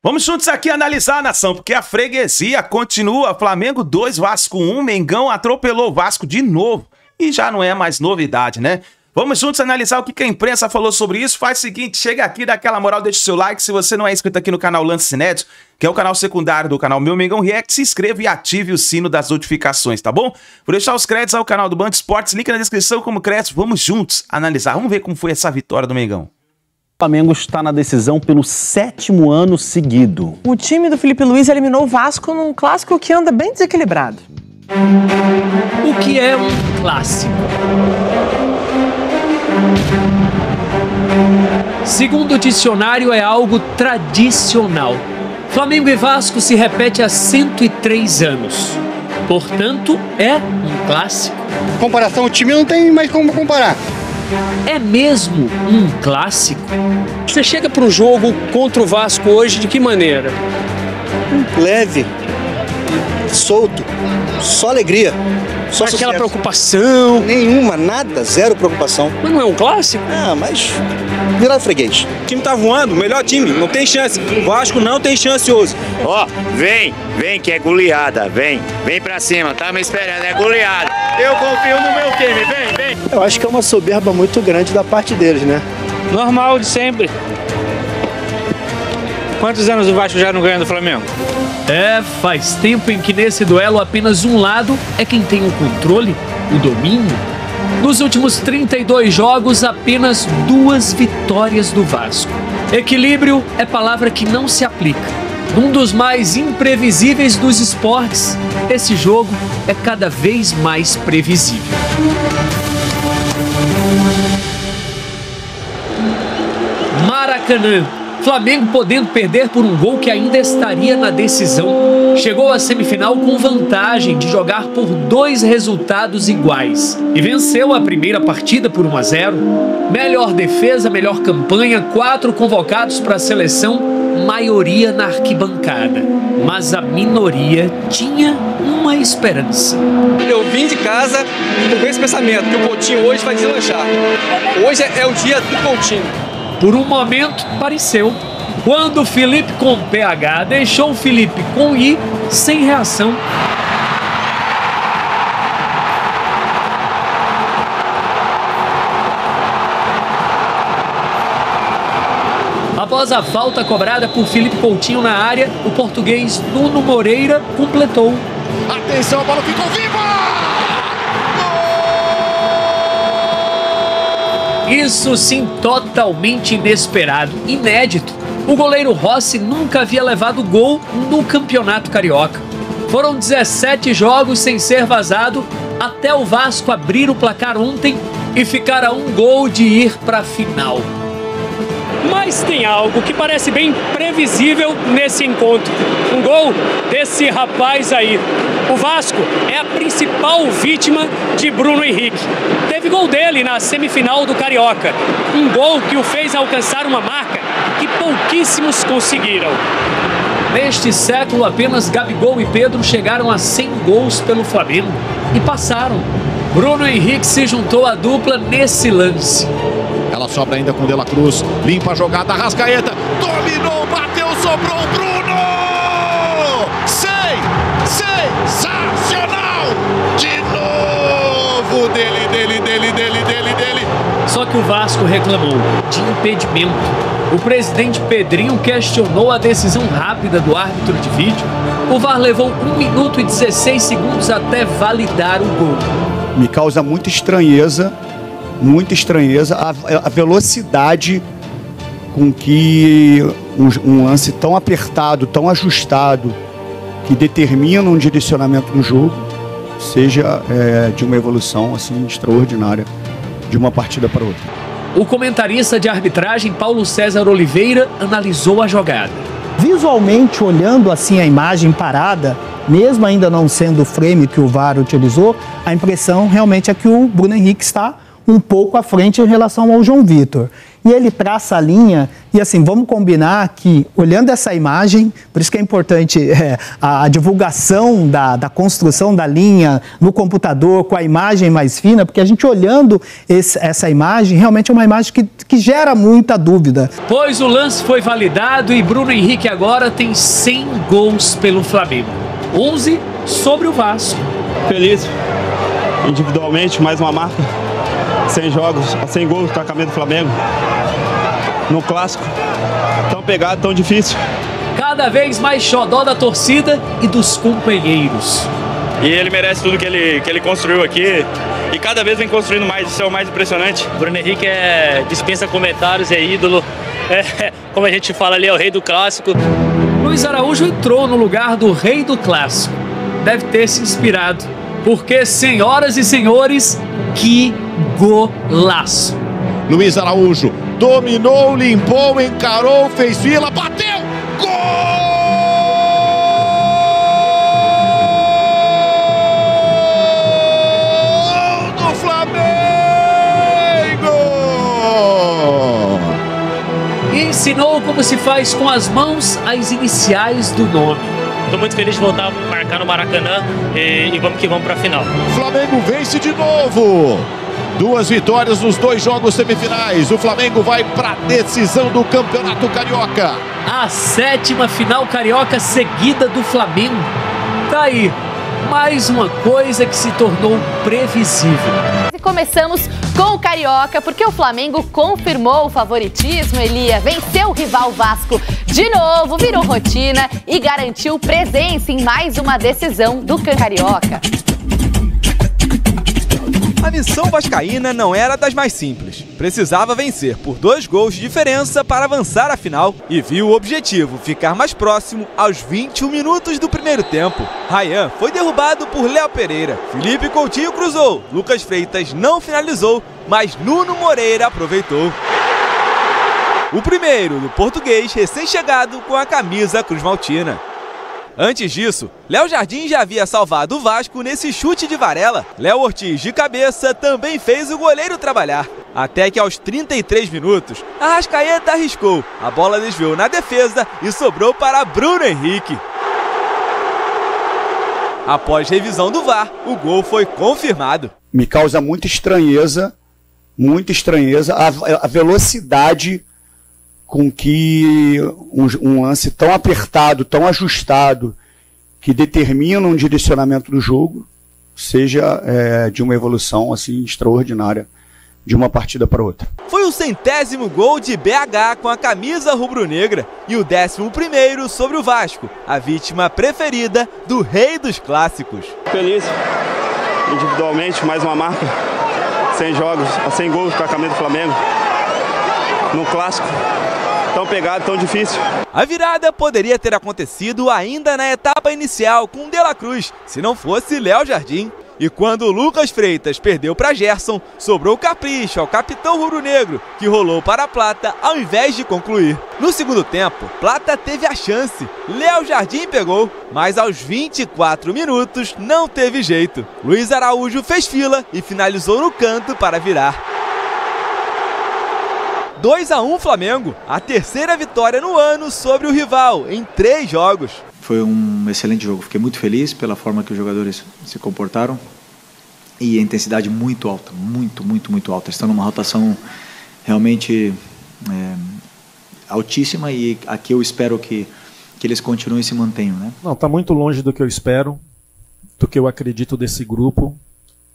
Vamos juntos aqui analisar a nação, porque a freguesia continua. Flamengo 2, Vasco 1, Mengão atropelou o Vasco de novo. E já não é mais novidade, né? Vamos juntos analisar o que a imprensa falou sobre isso. Faz o seguinte, chega aqui, dá aquela moral, deixa o seu like. Se você não é inscrito aqui no canal Lances Inéditos, que é o canal secundário do canal Meu Mengão React, se inscreva e ative o sino das notificações, tá bom? Vou deixar os créditos ao canal do Band Esportes, link na descrição como créditos. Vamos juntos analisar, vamos ver como foi essa vitória do Mengão. O Flamengo está na decisão pelo 7º ano seguido. O time do Felipe Luiz eliminou o Vasco num clássico que anda bem desequilibrado. O que é um clássico? Segundo o dicionário, é algo tradicional. Flamengo e Vasco se repete há 103 anos. Portanto, é um clássico. Comparação, o time não tem mais como comparar. É mesmo um clássico? Você chega para o jogo contra o Vasco hoje de que maneira? Leve, solto, só alegria. Só Aquela sucesso. preocupação. Nenhuma, nada, zero preocupação. Mas não é um clássico? Ah, mas virar freguês. O time tá voando, melhor time, não tem chance. O Vasco não tem chance hoje. Ó, vem que é goleada, vem pra cima, tá me esperando, é goleada. Eu confio no meu time, vem. Eu acho que é uma soberba muito grande da parte deles, né? Normal de sempre. Quantos anos o Vasco já não ganha do Flamengo? Faz tempo em que nesse duelo apenas um lado é quem tem o controle, o domínio. Nos últimos 32 jogos, apenas 2 vitórias do Vasco. Equilíbrio é palavra que não se aplica. Num dos mais imprevisíveis dos esportes, esse jogo é cada vez mais previsível. Maracanã. Flamengo podendo perder por um gol que ainda estaria na decisão. Chegou à semifinal com vantagem de jogar por 2 resultados iguais. E venceu a primeira partida por 1-0. Melhor defesa, melhor campanha, 4 convocados para a seleção, maioria na arquibancada. Mas a minoria tinha uma esperança. Eu vim de casa com esse pensamento, que o Coutinho hoje vai deslanchar. Hoje é o dia do Coutinho. Por um momento, pareceu. Quando o Felipe com PH deixou o Felipe com I sem reação. Após a falta cobrada por Felipe Coutinho na área, o português Nuno Moreira completou. Atenção, a bola ficou viva! Isso sim, totalmente inesperado, inédito. O goleiro Rossi nunca havia levado gol no Campeonato Carioca. Foram 17 jogos sem ser vazado até o Vasco abrir o placar ontem e ficar a 1 gol de ir para a final. Mas tem algo que parece bem previsível nesse encontro. Um gol desse rapaz aí. O Vasco é a principal vítima de Bruno Henrique. Teve gol dele na semifinal do Carioca. Um gol que o fez alcançar uma marca que pouquíssimos conseguiram. Neste século, apenas Gabigol e Pedro chegaram a 100 gols pelo Flamengo e passaram. Bruno Henrique se juntou à dupla nesse lance. Ela sobra ainda com De La Cruz, limpa a jogada, Arrascaeta, dominou, bateu, sobrou o Bruno! Sensacional! De novo dele. Só que o Vasco reclamou de impedimento. O presidente Pedrinho questionou a decisão rápida do árbitro de vídeo. O VAR levou 1 minuto e 16 segundos até validar o gol. Me causa muita estranheza a velocidade com que um lance tão apertado, tão ajustado, que determina um direcionamento do jogo, seja de uma evolução assim extraordinária de uma partida para outra. O comentarista de arbitragem Paulo César Oliveira analisou a jogada. Visualmente, olhando assim a imagem parada, mesmo ainda não sendo o frame que o VAR utilizou, a impressão realmente é que o Bruno Henrique está um pouco à frente em relação ao João Vitor. E ele traça a linha, e assim, vamos combinar que, olhando essa imagem, por isso que é importante a divulgação da construção da linha no computador, com a imagem mais fina, porque a gente olhando essa imagem, realmente é uma imagem que gera muita dúvida. Pois o lance foi validado e Bruno Henrique agora tem 100 gols pelo Flamengo. 11 sobre o Vasco. Feliz, individualmente, mais uma marca. 100 jogos, 100 gols com a camisa do Flamengo. No clássico, tão pegado, tão difícil. Cada vez mais xodó da torcida e dos companheiros. E ele merece tudo que ele construiu aqui. E cada vez vem construindo mais, isso é o mais impressionante. Bruno Henrique dispensa comentários, é ídolo. Como a gente fala ali, é o rei do clássico. Luiz Araújo entrou no lugar do rei do clássico. Deve ter se inspirado. Porque, senhoras e senhores, que golaço! Luiz Araújo dominou, limpou, encarou, fez fila, bateu! Gol do Flamengo! E ensinou como se faz com as mãos as iniciais do nome. Estou muito feliz de voltar a marcar no Maracanã e vamos que vamos para a final. Flamengo vence de novo. 2 vitórias nos 2 jogos semifinais. O Flamengo vai para a decisão do Campeonato Carioca. A 7ª final carioca seguida do Flamengo. Tá aí, mais uma coisa que se tornou previsível. E começamos com o Carioca, porque o Flamengo confirmou o favoritismo, Elia. Venceu o rival Vasco de novo, virou rotina e garantiu presença em mais uma decisão do Carioca. A missão vascaína não era das mais simples. Precisava vencer por 2 gols de diferença para avançar à final e viu o objetivo ficar mais próximo aos 21 minutos do primeiro tempo. Ryan foi derrubado por Léo Pereira. Felipe Coutinho cruzou. Lucas Freitas não finalizou, mas Nuno Moreira aproveitou. O primeiro do português recém-chegado com a camisa cruz-maltina. Antes disso, Léo Jardim já havia salvado o Vasco nesse chute de Varela. Léo Ortiz, de cabeça, também fez o goleiro trabalhar. Até que aos 33 minutos, Arrascaeta arriscou. A bola desviou na defesa e sobrou para Bruno Henrique. Após revisão do VAR, o gol foi confirmado. Me causa muita estranheza a velocidade com que um lance tão apertado, tão ajustado, que determina um direcionamento do jogo, seja de uma evolução assim extraordinária de uma partida para outra. Foi o 100º gol de BH com a camisa rubro-negra e o 11º sobre o Vasco, a vítima preferida do rei dos clássicos. Feliz, individualmente, mais uma marca. 100 jogos, 100 gols com a camisa do Flamengo. No clássico. Tão pegado, tão difícil. A virada poderia ter acontecido ainda na etapa inicial com De La Cruz, se não fosse Léo Jardim. E quando Lucas Freitas perdeu para Gerson, sobrou capricho ao capitão rubro-negro, que rolou para Plata ao invés de concluir. No segundo tempo, Plata teve a chance, Léo Jardim pegou, mas aos 24 minutos não teve jeito. Luiz Araújo fez fila e finalizou no canto para virar. 2-1 Flamengo, a 3ª vitória no ano sobre o rival, em 3 jogos. Foi um excelente jogo, fiquei muito feliz pela forma que os jogadores se comportaram e a intensidade muito alta, muito alta. Estão numa rotação realmente altíssima e aqui eu espero que eles continuem e se mantenham, né? Não, está muito longe do que eu espero, do que eu acredito desse grupo.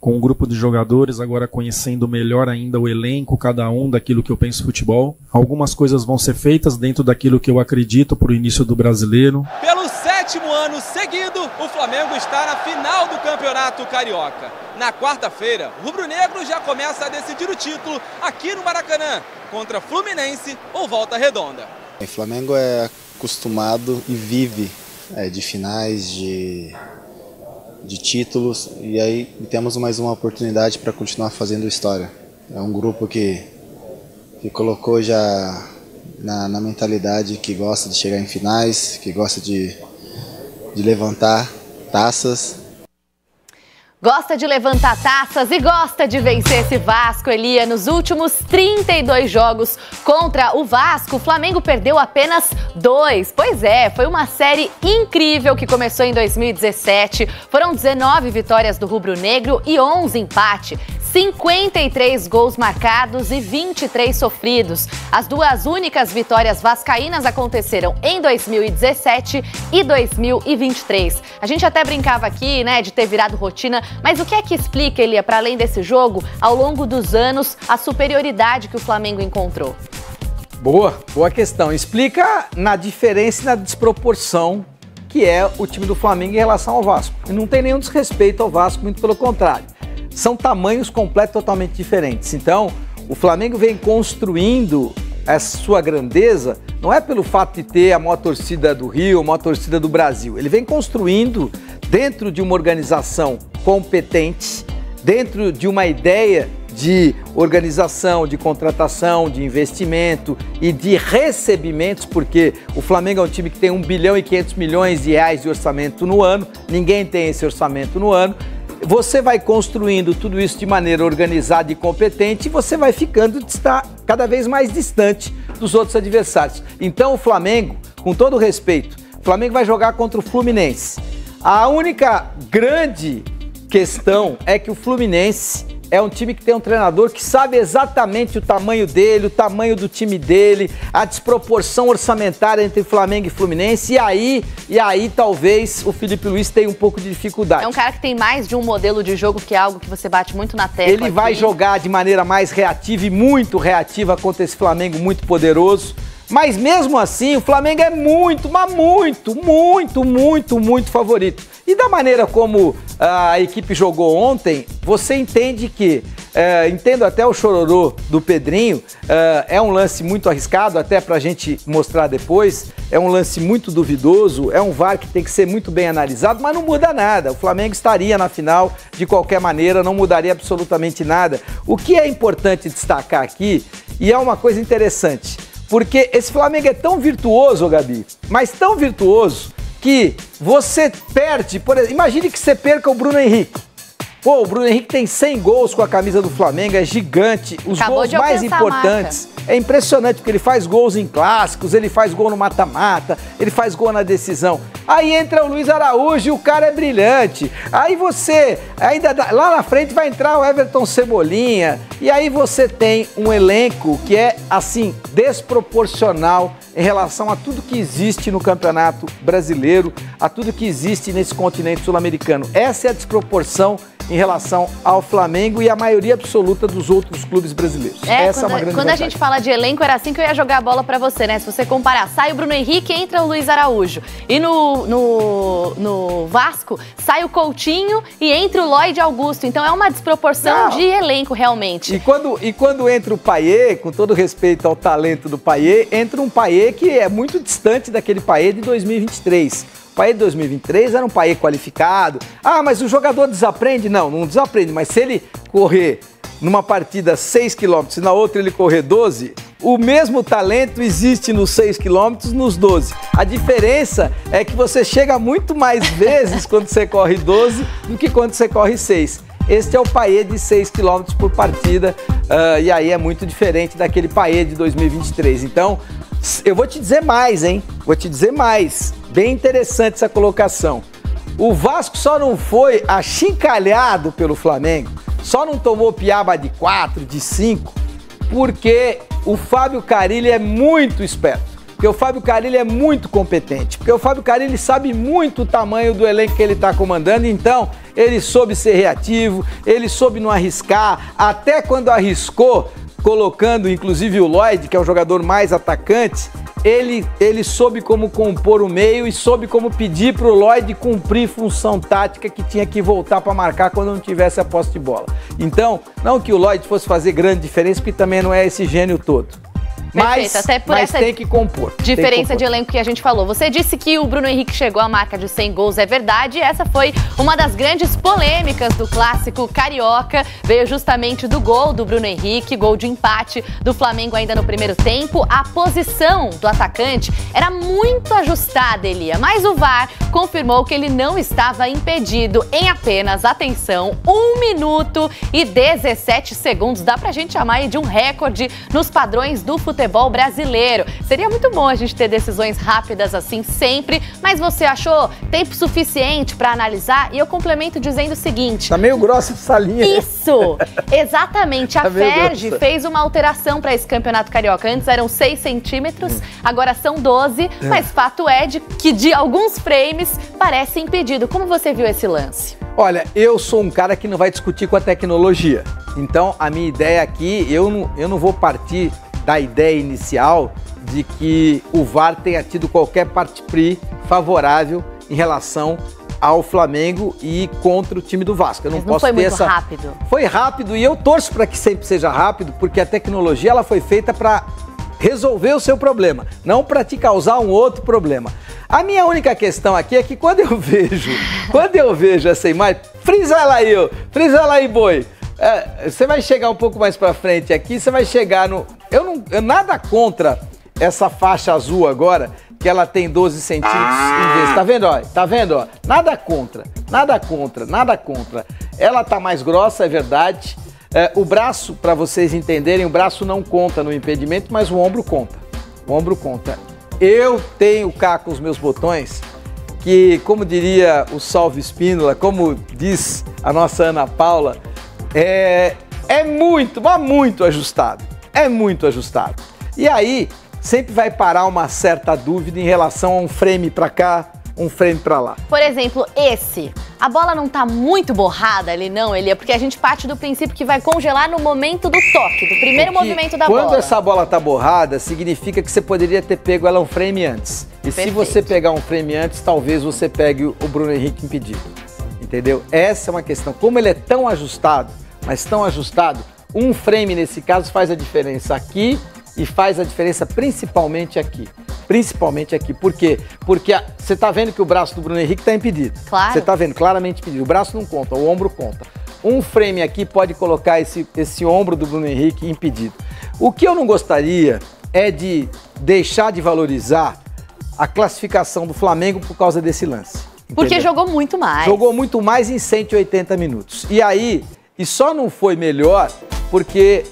Com um grupo de jogadores, agora conhecendo melhor ainda o elenco, cada um daquilo que eu penso futebol. Algumas coisas vão ser feitas dentro daquilo que eu acredito para o início do Brasileiro. Pelo 7º ano seguido, o Flamengo está na final do Campeonato Carioca. Na quarta-feira, o rubro-negro já começa a decidir o título aqui no Maracanã, contra Fluminense ou Volta Redonda. O Flamengo é acostumado e vive de finais, de títulos, e aí temos mais uma oportunidade para continuar fazendo história. É um grupo que colocou já na mentalidade que gosta de chegar em finais, que gosta de levantar taças. Gosta de levantar taças e gosta de vencer esse Vasco, Elia. Nos últimos 32 jogos contra o Vasco, o Flamengo perdeu apenas 2. Pois é, foi uma série incrível que começou em 2017. Foram 19 vitórias do rubro-negro e 11 empates. 53 gols marcados e 23 sofridos. As duas únicas vitórias vascaínas aconteceram em 2017 e 2023. A gente até brincava aqui, né, de ter virado rotina, mas o que é que explica, Elia, para além desse jogo, ao longo dos anos, a superioridade que o Flamengo encontrou? Boa questão. Explica na diferença e na desproporção que é o time do Flamengo em relação ao Vasco. E não tem nenhum desrespeito ao Vasco, muito pelo contrário. São tamanhos completos totalmente diferentes. Então, o Flamengo vem construindo essa sua grandeza, não é pelo fato de ter a maior torcida do Rio, a maior torcida do Brasil. Ele vem construindo dentro de uma organização competente, dentro de uma ideia de organização, de contratação, de investimento e de recebimentos, porque o Flamengo é um time que tem 1 bilhão e 500 milhões de reais de orçamento no ano, ninguém tem esse orçamento no ano. Você vai construindo tudo isso de maneira organizada e competente e você vai ficando cada vez mais distante dos outros adversários. Então o Flamengo, com todo respeito, o Flamengo vai jogar contra o Fluminense. A única grande questão é que o Fluminense é um time que tem um treinador que sabe exatamente o tamanho dele, o tamanho do time dele, a desproporção orçamentária entre Flamengo e Fluminense, e aí talvez o Felipe Luiz tenha um pouco de dificuldade. É um cara que tem mais de um modelo de jogo, que é algo que você bate muito na tecla. Ele vai jogar de maneira mais reativa e muito reativa contra esse Flamengo muito poderoso. Mas mesmo assim, o Flamengo é muito favorito. E da maneira como a equipe jogou ontem, você entende que, entendo até o chororô do Pedrinho, é um lance muito arriscado, até pra gente mostrar depois, é um lance muito duvidoso, é um VAR que tem que ser muito bem analisado, mas não muda nada. O Flamengo estaria na final de qualquer maneira, não mudaria absolutamente nada. O que é importante destacar aqui, e é uma coisa interessante, porque esse Flamengo é tão virtuoso, Gabi, mas tão virtuoso, que você perde, por exemplo, imagine que você perca o Bruno Henrique. Pô, o Bruno Henrique tem 100 gols com a camisa do Flamengo, é gigante. Os gols mais importantes. É impressionante, porque ele faz gols em clássicos, ele faz gol no mata-mata, ele faz gol na decisão. Aí entra o Luiz Araújo e o cara é brilhante. Aí você, lá na frente vai entrar o Everton Cebolinha. E aí você tem um elenco que é, assim, desproporcional em relação a tudo que existe no Campeonato Brasileiro, a tudo que existe nesse continente sul-americano. Essa é a desproporção em relação ao Flamengo e a maioria absoluta dos outros clubes brasileiros. Essa é uma grande Quando a gente fala de elenco, era assim que eu ia jogar a bola pra você, né? Se você comparar, sai o Bruno Henrique, entra o Luiz Araújo. E no Vasco, sai o Coutinho e entra o Lloyd Augusto. Então é uma desproporção de elenco, realmente. E quando entra o Payet, com todo respeito ao talento do Payet, entra um Payet que é muito distante daquele Payet de 2023. O Payet de 2023 era um Payet qualificado. Ah, mas o jogador desaprende? Não desaprende, mas se ele correr numa partida 6 km e na outra ele correr 12, o mesmo talento existe nos 6 km, nos 12. A diferença é que você chega muito mais vezes quando você corre 12 do que quando você corre 6. Este é o Payet de 6 km por partida, e aí é muito diferente daquele Payet de 2023. Então, eu vou te dizer mais, hein? Vou te dizer mais. Bem interessante essa colocação. O Vasco só não foi achincalhado pelo Flamengo, só não tomou piaba de 4, de 5, porque o Fábio Carille é muito esperto. Porque o Fábio Carille é muito competente, porque o Fábio Carille sabe muito o tamanho do elenco que ele está comandando, então ele soube ser reativo, ele soube não arriscar, até quando arriscou, colocando inclusive o Lloyd, que é o jogador mais atacante, ele soube como compor o meio e soube como pedir para o Lloyd cumprir função tática que tinha que voltar para marcar quando não tivesse a posse de bola. Então, não que o Lloyd fosse fazer grande diferença, porque também não é esse gênio todo. Perfeito, até por mas essa tem que compor. diferença de elenco que a gente falou. Você disse que o Bruno Henrique chegou à marca de 100 gols, é verdade. Essa foi uma das grandes polêmicas do clássico carioca. Veio justamente do gol do Bruno Henrique, gol de empate do Flamengo ainda no primeiro tempo. A posição do atacante era muito ajustada, Elia, mas o VAR confirmou que ele não estava impedido em apenas, atenção, 1 minuto e 17 segundos. Dá pra gente chamar aí de um recorde nos padrões do futebol brasileiro. Seria muito bom a gente ter decisões rápidas assim sempre, mas você achou tempo suficiente para analisar? E eu complemento dizendo o seguinte... Tá meio grossa essa linha. Isso! Exatamente. A Tá meio Ferg grossa. fez uma alteração para esse campeonato carioca. Antes eram 6 centímetros, agora são 12, mas fato é de que de alguns frames parece impedido. Como você viu esse lance? Olha, eu sou um cara que não vai discutir com a tecnologia. Então, a minha ideia aqui, eu não vou partir da ideia inicial de que o VAR tenha tido qualquer parte favorável em relação ao Flamengo e contra o time do Vasco. Eu não posso foi ter muito essa... rápido. Foi rápido e eu torço para que sempre seja rápido, porque a tecnologia ela foi feita para resolver o seu problema, não para te causar um outro problema. A minha única questão aqui é que quando eu vejo essa imagem, frisa ela aí, boi. Você vai chegar um pouco mais para frente aqui, você vai chegar no... Eu nada contra essa faixa azul agora, que ela tem 12 centímetros em vez. Tá vendo, ó? Tá vendo, ó? Nada contra. Ela tá mais grossa, é verdade. O braço, para vocês entenderem, o braço não conta no impedimento, mas o ombro conta. Eu tenho cá com os meus botões que, como diria o Salve Espínola, como diz a nossa Ana Paula, é muito ajustado. É muito ajustado. E aí, sempre vai parar uma certa dúvida em relação a um frame para cá, um frame para lá. Por exemplo, a bola não tá muito borrada ali não, Elia? Porque a gente parte do princípio que vai congelar no momento do toque, do primeiro movimento da bola. Quando essa bola tá borrada, significa que você poderia ter pego ela um frame antes. E se você pegar um frame antes, talvez você pegue o Bruno Henrique impedido. Entendeu? Essa é uma questão. Como ele é tão ajustado, mas tão ajustado, um frame nesse caso faz a diferença aqui e faz a diferença principalmente aqui. Por quê? Porque você tá vendo que o braço do Bruno Henrique tá impedido. Claro. Você tá vendo claramente impedido. O braço não conta, o ombro conta. Um frame aqui pode colocar esse ombro do Bruno Henrique impedido. O que eu não gostaria é de deixar de valorizar a classificação do Flamengo por causa desse lance. Porque entendeu? jogou muito mais. Jogou muito mais em 180 minutos. E só não foi melhor porque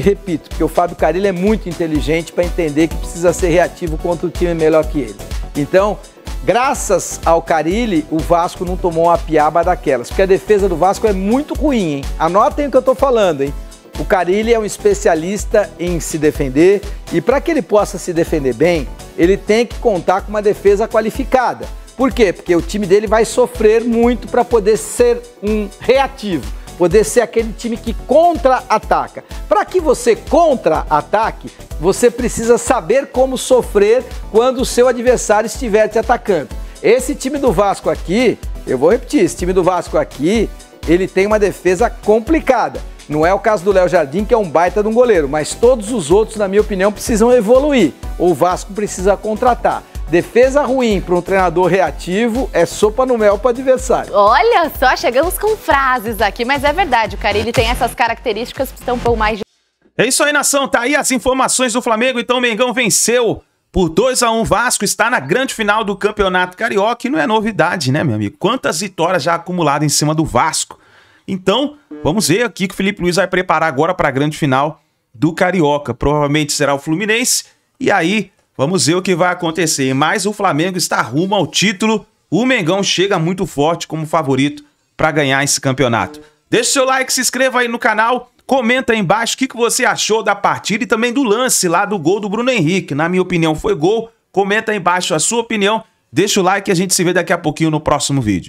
repito, porque o Fábio Carille é muito inteligente para entender que precisa ser reativo contra o time melhor que ele. Então, graças ao Carille, o Vasco não tomou uma piaba daquelas, porque a defesa do Vasco é muito ruim, hein? Anotem o que eu tô falando, hein? O Carille é um especialista em se defender e para que ele possa se defender bem, ele tem que contar com uma defesa qualificada. Por quê? Porque o time dele vai sofrer muito para poder ser um reativo. Poder ser aquele time que contra-ataca. Para que você contra-ataque, você precisa saber como sofrer quando o seu adversário estiver te atacando. Esse time do Vasco aqui, eu vou repetir, esse time do Vasco aqui, ele tem uma defesa complicada. Não é o caso do Léo Jardim, que é um baita de um goleiro, mas todos os outros, na minha opinião, precisam evoluir. O Vasco precisa contratar. Defesa ruim para um treinador reativo é sopa no mel para o adversário. Olha só, chegamos com frases aqui, mas é verdade, o Carille tem essas características que estão um pouco mais... É isso aí, nação, tá aí as informações do Flamengo, então o Mengão venceu por 2-1, Vasco está na grande final do Campeonato Carioca e não é novidade, né, meu amigo? Quantas vitórias já acumuladas em cima do Vasco? Então, vamos ver aqui que o Felipe Luiz vai preparar agora para a grande final do Carioca. Provavelmente será o Fluminense e aí... Vamos ver o que vai acontecer, mas o Flamengo está rumo ao título, o Mengão chega muito forte como favorito para ganhar esse campeonato. Deixe seu like, se inscreva aí no canal, comenta aí embaixo o que você achou da partida e também do lance lá do gol do Bruno Henrique. Na minha opinião foi gol, comenta aí embaixo a sua opinião, deixa o like e a gente se vê daqui a pouquinho no próximo vídeo.